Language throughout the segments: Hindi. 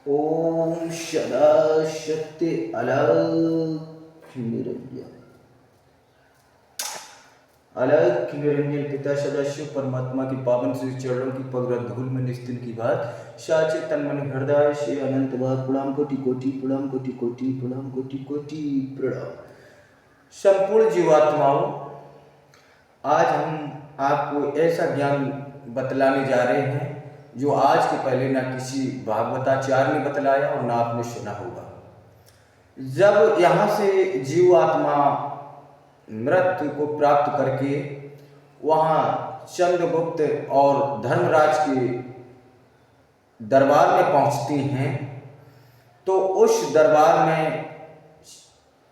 ओम सदाशक्ति अलख निरंजन अलख निरंजन पिता सदाशिव परमात्मा की पावन श्री चरणों की पवित्र धूल में निस्तिन की बात साचे तन मन हृदय से अनंत बार प्रणाम कोटि कोटि प्रणाम कोटि कोटि प्रणाम कोटि कोटि प्रणाम। संपूर्ण जीवात्माओं, आज हम आपको ऐसा ज्ञान बतलाने जा रहे हैं जो आज के पहले ना किसी भागवताचार्य ने बतलाया और ना आपने सुना होगा। जब यहाँ से जीवात्मा मृत्यु को प्राप्त करके वहाँ चंद्रगुप्त और धर्मराज के दरबार में पहुँचती हैं, तो उस दरबार में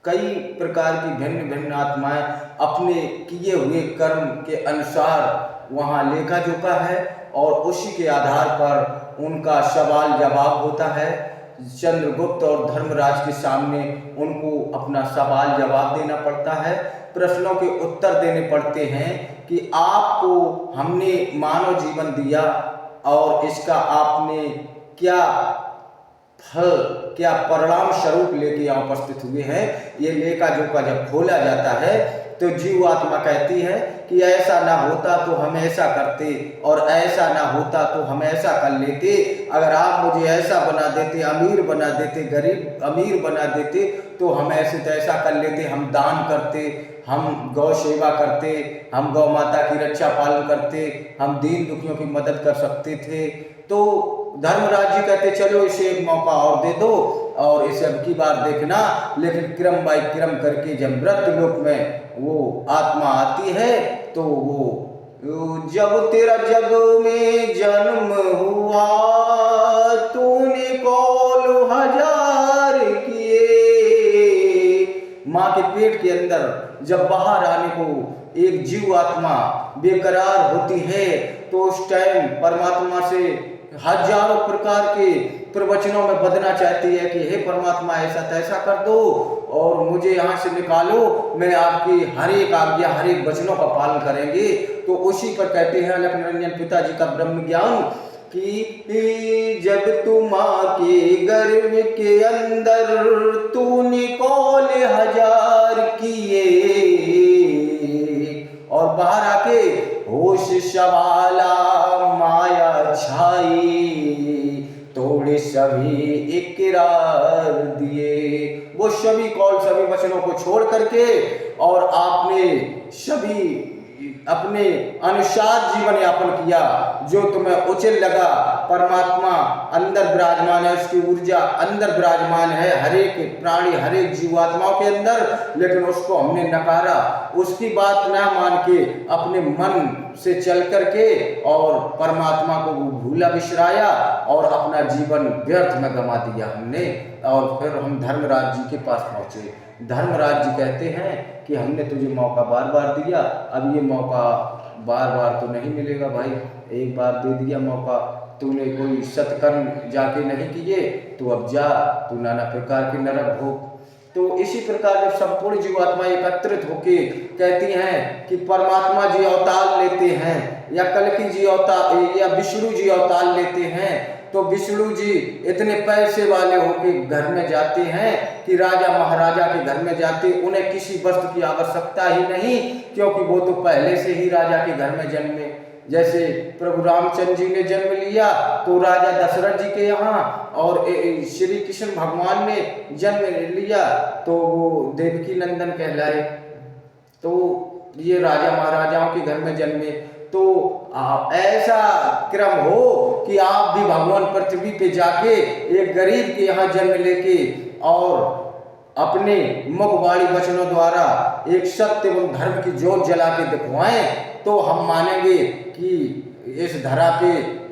कई प्रकार की भिन्न भिन्न आत्माएं अपने किए हुए कर्म के अनुसार वहाँ लेखा जोखा है और उसी के आधार पर उनका सवाल जवाब होता है। चंद्रगुप्त और धर्मराज के सामने उनको अपना सवाल जवाब देना पड़ता है, प्रश्नों के उत्तर देने पड़ते हैं कि आपको हमने मानव जीवन दिया और इसका आपने क्या फल, क्या परिणाम स्वरूप लेके यहाँ उपस्थित हुए हैं। ये लेखा जोखा जब खोला जाता है तो जीवात्मा कहती है कि ऐसा ना होता तो हम ऐसा करते और ऐसा ना होता तो हम ऐसा कर लेते। अगर आप मुझे ऐसा बना देते, अमीर बना देते, गरीब अमीर बना देते तो हम ऐसे तो ऐसा कर लेते, हम दान करते, हम गौ सेवा करते, हम गौ माता की रक्षा पालन करते, हम दीन दुखियों की मदद कर सकते थे। तो धर्मराज जी कहते चलो इसे एक मौका और दे दो और इसे अब की बार देखना। लेकिन क्रम बाई क्रम करके जब मृत्यु लोक में वो आत्मा आती है तो वो जब तेरा जग में जन्म हुआ तूने कौल हजार किए। माँ के पेट के अंदर जब बाहर आने को एक जीव आत्मा बेकरार होती है तो उस टाइम परमात्मा से हजारों प्रकार के प्रवचनों में बदना चाहती है कि हे परमात्मा ऐसा तैसा कर दो और मुझे यहाँ से निकालो, मैं आपकी हर एक आज्ञा हर एक वचनों का पालन करेंगे। तो उसी पर कहते हैं अलख निरंजन पिताजी का ब्रह्म ज्ञान कि जब तू माँ के गर्भ के अंदर तूने कौल हजार किए और बाहर आके होश सवाला माया छाई तोड़े सभी इकरार दिए। वो सभी कौल सभी वचनों को छोड़ करके और आपने सभी अपने अनुसार जीवन यापन किया जो तुम्हें उचित लगा। परमात्मा अंदर विराजमान है, उसकी ऊर्जा अंदर विराजमान है हर एक प्राणी हर एक जीवात्माओं के अंदर, लेकिन उसको हमने नकारा, उसकी बात ना मान के अपने मन से चल करके और परमात्मा को भूला बिसराया और अपना जीवन व्यर्थ में गंवा दिया हमने। और फिर हम धर्मराज जी के पास पहुंचे। धर्मराज जी कहते हैं कि हमने तुझे मौका बार बार दिया, अब ये मौका बार बार तो नहीं मिलेगा भाई, एक बार दे दिया मौका, तूने कोई सत्कर्म जाके नहीं किए तो अब जा, तू नाना प्रकार के नरक भोग। तो इसी प्रकार जब संपूर्ण जीवात्मा एकत्रित होके कहती हैं कि परमात्मा जी अवतार लेते हैं या कल्कि जी अवतार या विष्णु जी अवतार लेते हैं, तो विष्णु जी इतने पैसे वाले होके घर में जाते हैं कि राजा महाराजा के घर में जाते, उन्हें किसी वस्तु की आवश्यकता ही नहीं क्योंकि वो तो पहले से ही राजा के घर में जन्मे। जैसे प्रभु रामचंद्र जी ने जन्म लिया तो राजा दशरथ जी के यहाँ और श्री कृष्ण भगवान ने जन्म लिया तो वो देवकी नंदन कहलाए। तो ये राजा महाराजाओं के घर में जन्मे। तो ऐसा क्रम हो कि आप भी भगवान पृथ्वी पे जाके एक गरीब के यहाँ जन्म लेके और अपने मुखवाणी वचनों द्वारा एक सत्य एवं धर्म की जोत जला के दिखवाएं तो हम मानेंगे कि इस धरा पे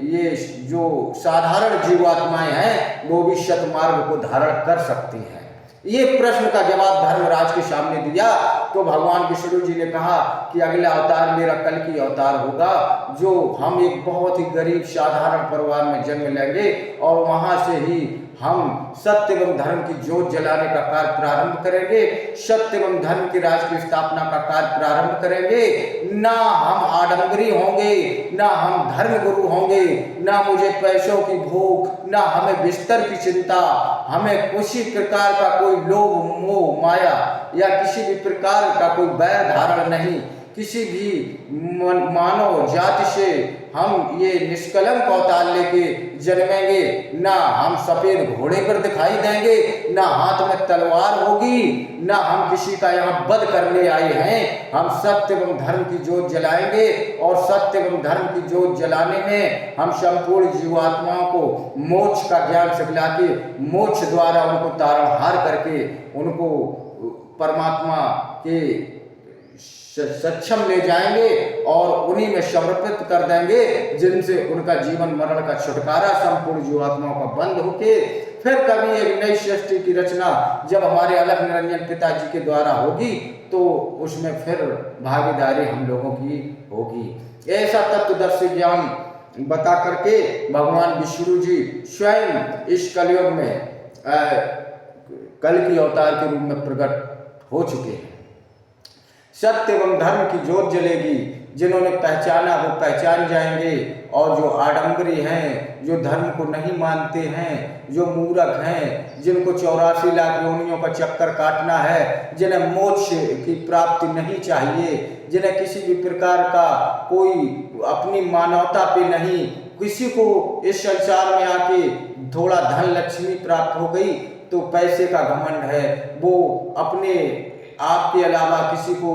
ये जो साधारण जीवात्माएं हैं वो भी सतमार्ग को धारण कर सकती हैं। ये प्रश्न का जवाब धर्मराज के सामने दिया तो भगवान विष्णु जी ने कहा कि अगला अवतार मेरा कल की अवतार होगा, जो हम एक बहुत ही गरीब साधारण परिवार में जन्म लेंगे और वहां से ही हम सत्य एवं धर्म की ज्योत जलाने का कार्य प्रारंभ करेंगे, सत्य एवं धर्म की राज की स्थापना का कार्य प्रारंभ करेंगे। ना हम आडंबरी होंगे, ना हम धर्म गुरु होंगे, ना मुझे पैसों की भूख, ना हमें बिस्तर की चिंता, हमें किसी प्रकार का कोई लोभ मोह माया या किसी भी प्रकार का कोई बैर धारण नहीं। किसी भी मानव जाति से हम ये निष्कलंक अवतार लेके जन्मेंगे, ना हम सफेद घोड़े पर दिखाई देंगे, ना हाथ में तलवार होगी, ना हम किसी का यहाँ वध करने आए हैं। हम सत्य एवं धर्म की ज्योत जलाएंगे और सत्य एवं धर्म की ज्योत जलाने में हम संपूर्ण जीवात्माओं को मोक्ष का ज्ञान सिखला के मोक्ष द्वारा उनको तारणहार करके उनको परमात्मा के सक्षम ले जाएंगे और उन्हीं में समर्पित कर देंगे, जिनसे उनका जीवन मरण का छुटकारा संपूर्ण जीवात्माओं का बंद होके फिर कभी एक नई सृष्टि की रचना जब हमारे अलख निरंजन पिताजी के द्वारा होगी तो उसमें फिर भागीदारी हम लोगों की होगी। ऐसा तत्वदर्शी ज्ञान बता करके भगवान विष्णु जी स्वयं इस कलयुग में कल की अवतार के रूप में प्रकट हो चुके हैं। सत्य एवं धर्म की ज्योत जलेगी, जिन्होंने पहचाना वो पहचान जाएंगे, और जो आडंबरी हैं, जो धर्म को नहीं मानते हैं, जो मूर्ख हैं, जिनको 84 लाख योनियों का चक्कर काटना है, जिन्हें मोक्ष की प्राप्ति नहीं चाहिए, जिन्हें किसी भी प्रकार का कोई अपनी मानवता पे नहीं, किसी को इस संसार में आके थोड़ा धन लक्ष्मी प्राप्त हो गई तो पैसे का घमंड है, वो अपने आपके अलावा किसी को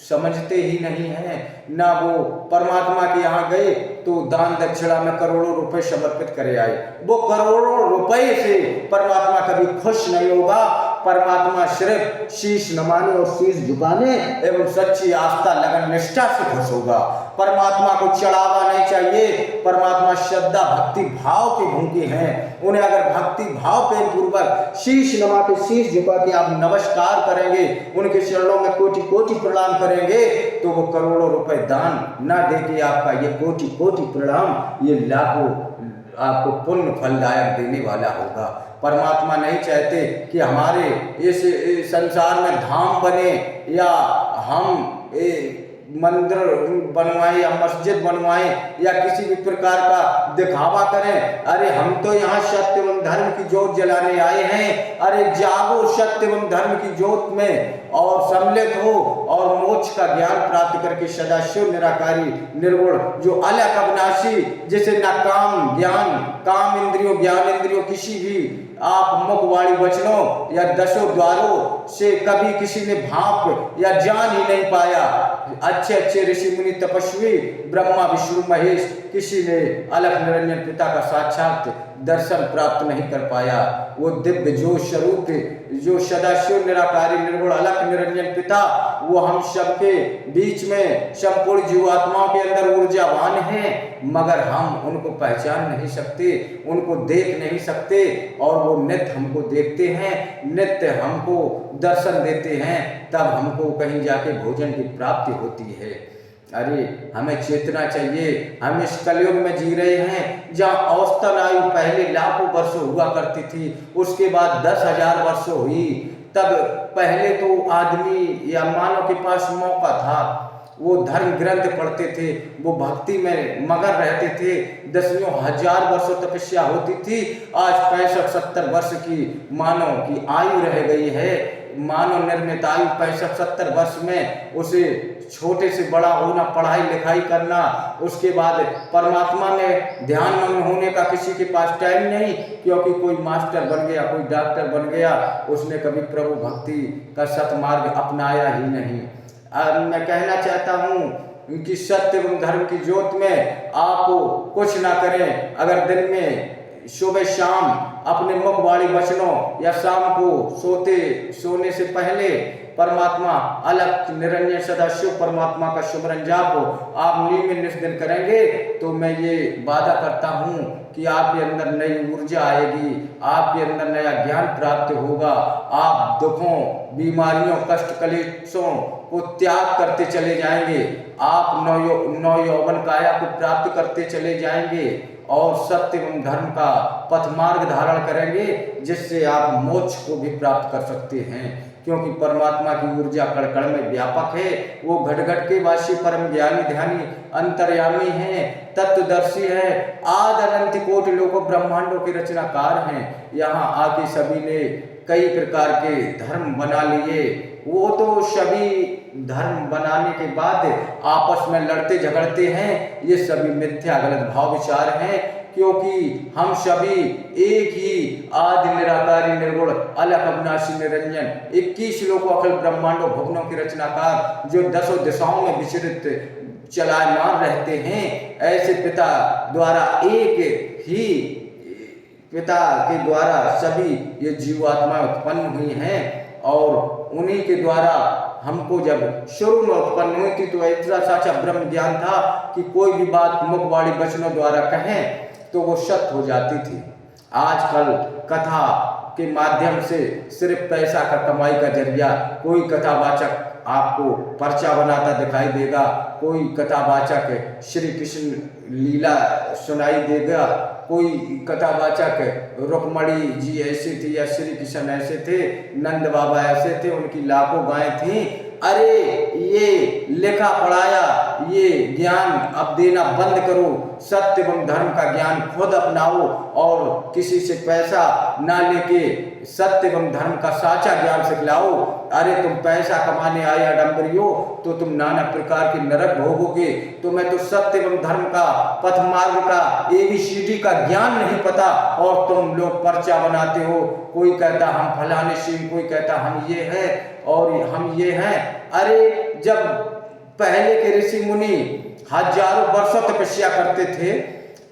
समझते ही नहीं हैं, ना वो परमात्मा के यहाँ गए तो दान दक्षिणा में करोड़ों रुपए समर्पित करे आए। वो करोड़ों रुपए से परमात्मा कभी खुश नहीं होगा। परमात्मा सिर्फ शीश नमाने और शीश झुकाने एवं सच्ची आस्था लगन निष्ठा से खुश होगा। परमात्मा को चढ़ावा नहीं चाहिए। परमात्मा श्रद्धा भक्ति भाव के भूखे हैं। उन्हें अगर भक्ति भाव प्रेम पूर्वक शीश नवा के शीश झुका के आप नमस्कार करेंगे, उनके चरणों में कोटि कोटि प्रणाम करेंगे, तो वो करोड़ों रुपए दान ना दे के आपका ये कोटि कोटि प्रणाम, ये लाखों आपको पुण्य फलदायक देने वाला होगा। परमात्मा नहीं चाहते कि हमारे इस संसार में धाम बने या हम मंदिर बनवाएं या मस्जिद बनवाएं या किसी भी प्रकार का दिखावा करें। अरे हम तो यहाँ सत्य एवं धर्म की ज्योत जलाने आए हैं। अरे जागो सत्य एवं धर्म की ज्योत में और सम्मिलित हो और मोक्ष का ज्ञान प्राप्त करके सदाशिव निराकारी निर्गुण जो अलग अविनाशी, जिसे न काम ज्ञान काम इंद्रियों ज्ञान इंद्रियों किसी भी आप मुखवाणी वचनों या दसों द्वारों से कभी किसी ने भाप या जान ही नहीं पाया। अच्छे अच्छे ऋषि मुनि तपस्वी ब्रह्मा विष्णु महेश किसी ने अलख निरंजन पिता का साक्षात दर्शन प्राप्त नहीं कर पाया। वो दिव्य जो स्वरूप जो सदाशिव निराकारी निर्गुण अलख निरंजन पिता, वो हम सबके बीच में संपूर्ण जीवात्माओं के अंदर ऊर्जावान हैं, मगर हम उनको पहचान नहीं सकते, उनको देख नहीं सकते, और वो नित्य हमको देखते हैं, नित्य हमको दर्शन देते हैं, तब हमको कहीं जाके भोजन की प्राप्ति होती है। अरे हमें चेतना चाहिए। हम इस कलयुग में जी रहे हैं जहाँ औसतन आयु पहले लाखों वर्षों हुआ करती थी, उसके बाद 10,000 वर्षों हुई। तब पहले तो आदमी या मानव के पास मौका था, वो धर्म ग्रंथ पढ़ते थे, वो भक्ति में मगन रहते थे, 10,000 वर्षों तपस्या होती थी। आज 65-70 वर्ष की मानव की आयु रह गई है। मानव निर्मित आयु 65-70 वर्ष में उसे छोटे से बड़ा होना, पढ़ाई लिखाई करना, उसके बाद परमात्मा में ध्यान मग्न होने का किसी के पास टाइम नहीं, क्योंकि कोई मास्टर बन गया, कोई डॉक्टर बन गया, उसने कभी प्रभु भक्ति का सतमार्ग अपनाया ही नहीं। मैं कहना चाहता हूँ कि सत्य एवं धर्म की ज्योत में आप कुछ ना करें। अगर दिन में सुबह शाम अपने मुखवाणी वचनों या शाम को सोने से पहले परमात्मा अलग निरंजन सदाशिव परमात्मा का सुमरन जाप हो आप नियमित दिन करेंगे तो मैं ये वादा करता हूँ कि आपके अंदर नई ऊर्जा आएगी, आपके अंदर नया ज्ञान प्राप्त होगा, आप दुखों, बीमारियों, कष्ट, कलेशों को त्याग करते चले जाएंगे, आप नव यौवन काया को प्राप्त करते चले जाएंगे और सत्य एवं धर्म का पथ मार्ग धारण करेंगे जिससे आप मोक्ष को भी प्राप्त कर सकते हैं। क्योंकि परमात्मा की ऊर्जा कण कण में व्यापक है, वो घट घट के वासी परम ज्ञानी ध्यानी अंतर्यामी हैं, तत्वदर्शी है, आद अनंत कोटि लोकों ब्रह्मांडों के रचनाकार हैं। यहाँ आके सभी ने कई प्रकार के धर्म बना लिए, वो तो सभी धर्म बनाने के बाद आपस में लड़ते झगड़ते हैं, ये सभी मिथ्या गलत भाव विचार हैं। क्योंकि हम सभी एक ही आदि निराकारी निर्गुण अलग अविनाशी निरंजन 21 लोकों अखिल ब्रह्मांडों भुवनों के रचनाकार जो दसों दिशाओं में विचरित चलायमान रहते हैं, ऐसे पिता द्वारा एक ही पिता के द्वारा सभी ये जीवात्मा उत्पन्न हुई हैं और उन्हीं के द्वारा हमको जब शुरू में उत्पन्न हुई थी तो ऐसा साचा ब्रह्म ज्ञान था कि कोई भी बात मुख वाणी वचनों द्वारा कहें तो वो सत्य हो जाती थी। आजकल कथा के माध्यम से सिर्फ पैसा का कमाई का जरिया, कोई कथावाचक आपको पर्चा बनाता दिखाई देगा, कोई कथावाचक श्री कृष्ण लीला सुनाई देगा, कोई कथावाचक रुक्मणी जी ऐसे थे या श्री कृष्ण ऐसे थे, नंद बाबा ऐसे थे, उनकी लाखों गायें थीं। अरे ये लिखा पढ़ाया ये ज्ञान अब देना बंद करो, सत्य एवं धर्म का ज्ञान खुद अपनाओ और किसी से पैसा ना लेके सत्य एवं धर्म का साचा ज्ञान सिखलाओ। अरे तुम पैसा कमाने आए अडम्बरियो तो तुम नाना प्रकार के नरक भोगोगे, तुम्हें तो सत्य एवं धर्म का पथ मार्ग का ABCD का ज्ञान नहीं पता और तुम लोग पर्चा बनाते हो, कोई कहता हम फलाने सिंह, कोई कहता हम ये है और हम ये हैं। अरे जब पहले के ऋषि मुनि हजारों वर्षों तपस्या करते थे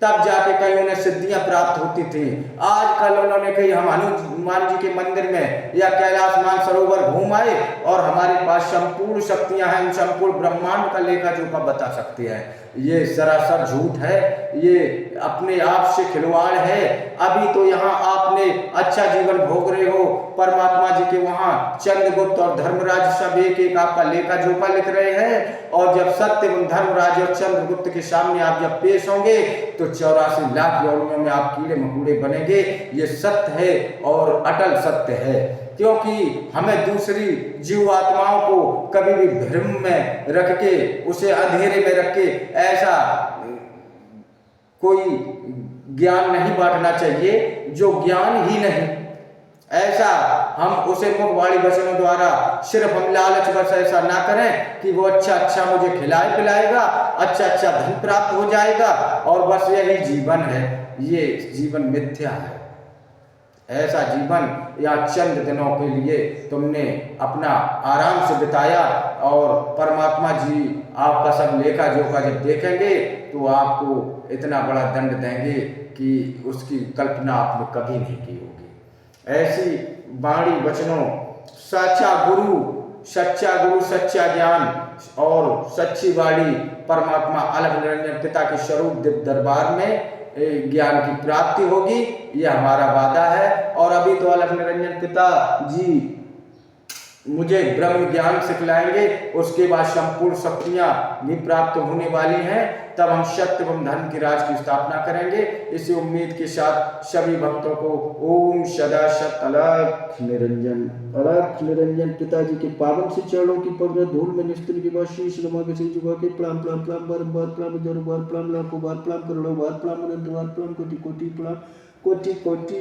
तब जाके कहीं उन्हें सिद्धियां प्राप्त होती थी। आजकल उन्होंने कहीं हम हनुमान जी के मंदिर में या कैलाश मानसरोवर घूम आए और हमारे पास संपूर्ण शक्तियां हैं, संपूर्ण ब्रह्मांड का लेखा जोखा बता सकते हैं। ये सरासर झूठ है, ये अपने आप से खिलवाड़ है। अभी तो यहाँ आपने अच्छा जीवन भोग रहे हो, परमात्मा जी के वहाँ चंद्रगुप्त और धर्मराज सब एक एक आपका लेखा जोखा लिख रहे हैं और जब सत्य एवं धर्मराज और चंद्रगुप्त के सामने आप जब पेश होंगे तो 84 लाख योनियों में आप कीड़े मकोड़े बनेंगे। ये सत्य है और अटल सत्य है, क्योंकि हमें दूसरी जीव आत्माओं को कभी भी भ्रम में रख के, उसे अंधेरे में रख के ऐसा कोई ज्ञान नहीं बांटना चाहिए जो ज्ञान ही नहीं। ऐसा हम उसे मुख वाणी वचनों द्वारा सिर्फ हम लालच बस ऐसा ना करें कि वो अच्छा मुझे खिलाए पिलाएगा, अच्छा धन प्राप्त हो जाएगा और बस यही जीवन है। ये जीवन मिथ्या है। ऐसा जीवन या चंद दिनों के लिए तुमने अपना आराम से बिताया और परमात्मा जी आपका सब लेखा जोखा जब देखेंगे तो आपको इतना बड़ा दंड देंगे कि उसकी कल्पना आपने कभी नहीं की होगी। ऐसी वाणी वचनों सच्चा गुरु, सच्चा ज्ञान और सच्ची वाणी परमात्मा अलग निरंजन पिता के स्वरूप दरबार में ज्ञान की प्राप्ति होगी, यह हमारा वादा है। और अभी तो अलग निरंजन पिता जी मुझे ब्रह्म ज्ञान सिखलाएंगे, उसके बाद संपूर्ण शक्तियां भी प्राप्त होने वाली हैं, तब हम सत्य एवं धर्म की राज की स्थापना करेंगे। इसी उम्मीद के साथ सभी भक्तों को ओम सदा सत अलख निरंजन पिताजी के पावन से चरणों की पवित्र धूल में निस्तर के बाद शीश नवा के सिर झुका के प्रणाम प्रणाम प्रणाम बार प्रणाम जरूर बार प्रणाम लाखों बार प्रणाम करोड़ों बार प्रणाम अनंत बार प्रणाम कोटि कोटि प्रणाम कोटि कोटि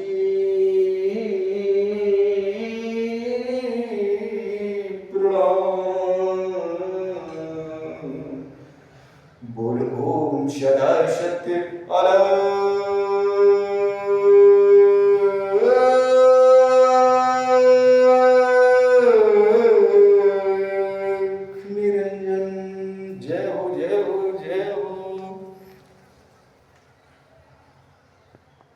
बोल ओम सदा सत्य निरंजन। जय